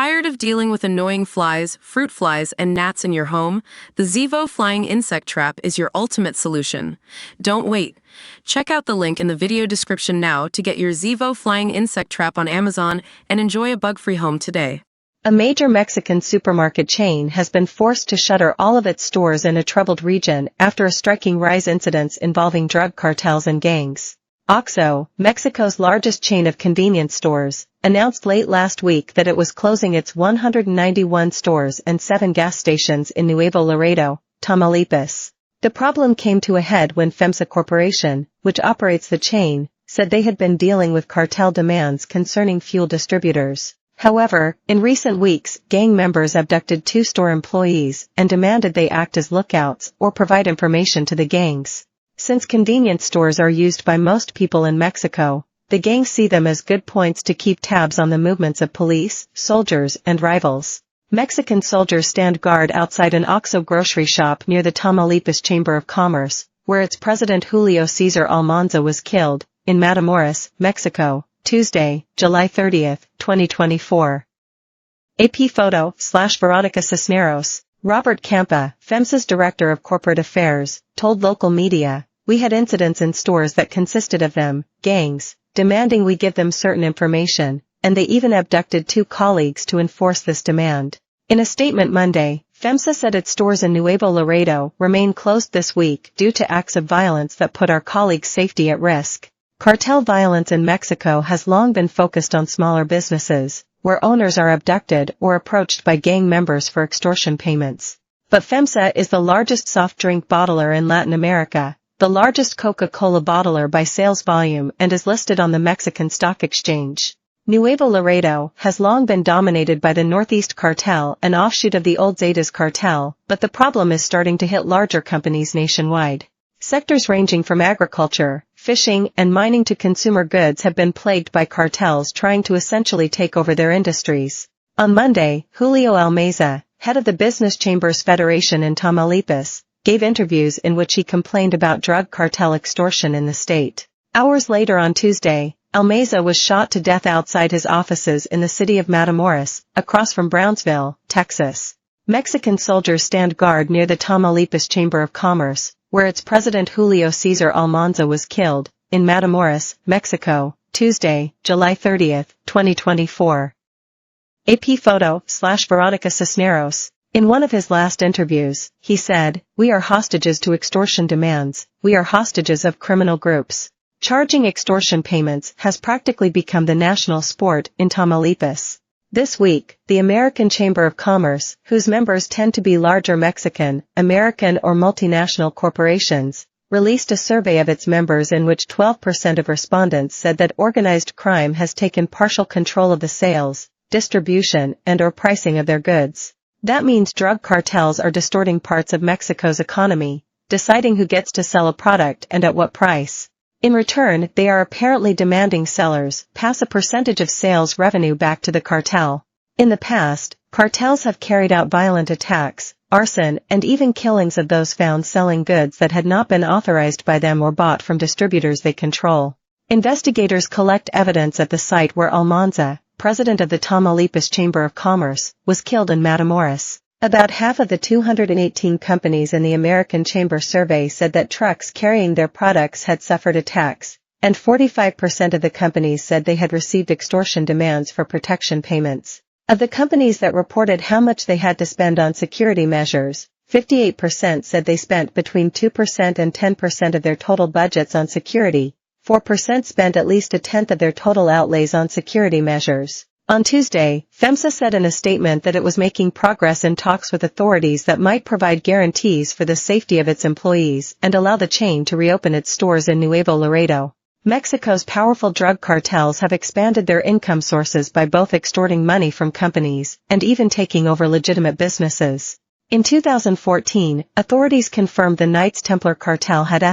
Tired of dealing with annoying flies, fruit flies, and gnats in your home? The Zevo Flying Insect Trap is your ultimate solution. Don't wait. Check out the link in the video description now to get your Zevo Flying Insect Trap on Amazon and enjoy a bug-free home today. A major Mexican supermarket chain has been forced to shutter all of its stores in a troubled region after a striking rise in incidents involving drug cartels and gangs. OXXO, Mexico's largest chain of convenience stores, announced late last week that it was closing its 191 stores and 7 gas stations in Nuevo Laredo, Tamaulipas. The problem came to a head when FEMSA Corporation, which operates the chain, said they had been dealing with cartel demands concerning fuel distributors. However, in recent weeks, gang members abducted 2 store employees and demanded they act as lookouts or provide information to the gangs. Since convenience stores are used by most people in Mexico, the gangs see them as good points to keep tabs on the movements of police, soldiers, and rivals. Mexican soldiers stand guard outside an OXXO grocery shop near the Tamaulipas Chamber of Commerce, where its president Julio Cesar Almanza was killed, in Matamoros, Mexico, Tuesday, July 30, 2024. AP photo/Veronica Cisneros. Robert Campa, FEMSA's Director of Corporate Affairs, told local media, "We had incidents in stores that consisted of them, gangs, demanding we give them certain information, and they even abducted 2 colleagues to enforce this demand." In a statement Monday, FEMSA said its stores in Nuevo Laredo remain closed this week due to acts of violence that put our colleagues' safety at risk. Cartel violence in Mexico has long been focused on smaller businesses, where owners are abducted or approached by gang members for extortion payments. But FEMSA is the largest soft drink bottler in Latin America, the largest Coca-Cola bottler by sales volume, and is listed on the Mexican Stock Exchange. Nuevo Laredo has long been dominated by the Northeast Cartel, an offshoot of the old Zetas cartel, but the problem is starting to hit larger companies nationwide. Sectors ranging from agriculture, fishing, and mining to consumer goods have been plagued by cartels trying to essentially take over their industries. On Monday, Julio Almanza, head of the Business Chambers Federation in Tamaulipas, gave interviews in which he complained about drug cartel extortion in the state. Hours later on Tuesday, Almanza was shot to death outside his offices in the city of Matamoros, across from Brownsville, Texas. Mexican soldiers stand guard near the Tamaulipas Chamber of Commerce, where its president Julio Cesar Almanza was killed, in Matamoros, Mexico, Tuesday, July 30, 2024. AP photo/Veronica Cisneros. In one of his last interviews, he said, "We are hostages to extortion demands, we are hostages of criminal groups." Charging extortion payments has practically become the national sport in Tamaulipas. This week, the American Chamber of Commerce, whose members tend to be larger Mexican, American or multinational corporations, released a survey of its members in which 12% of respondents said that organized crime has taken partial control of the sales, distribution, and/or pricing of their goods. That means drug cartels are distorting parts of Mexico's economy, deciding who gets to sell a product and at what price. In return, they are apparently demanding sellers pass a percentage of sales revenue back to the cartel. In the past, cartels have carried out violent attacks, arson, and even killings of those found selling goods that had not been authorized by them or bought from distributors they control. Investigators collect evidence at the site where Almanza, president of the Tamaulipas Chamber of Commerce, was killed in Matamoros. About half of the 218 companies in the American Chamber survey said that trucks carrying their products had suffered attacks, and 45% of the companies said they had received extortion demands for protection payments. Of the companies that reported how much they had to spend on security measures, 58% said they spent between 2% and 10% of their total budgets on security, 4% spent at least a tenth of their total outlays on security measures. On Tuesday, FEMSA said in a statement that it was making progress in talks with authorities that might provide guarantees for the safety of its employees and allow the chain to reopen its stores in Nuevo Laredo. Mexico's powerful drug cartels have expanded their income sources by both extorting money from companies and even taking over legitimate businesses. In 2014, authorities confirmed the Knights Templar cartel had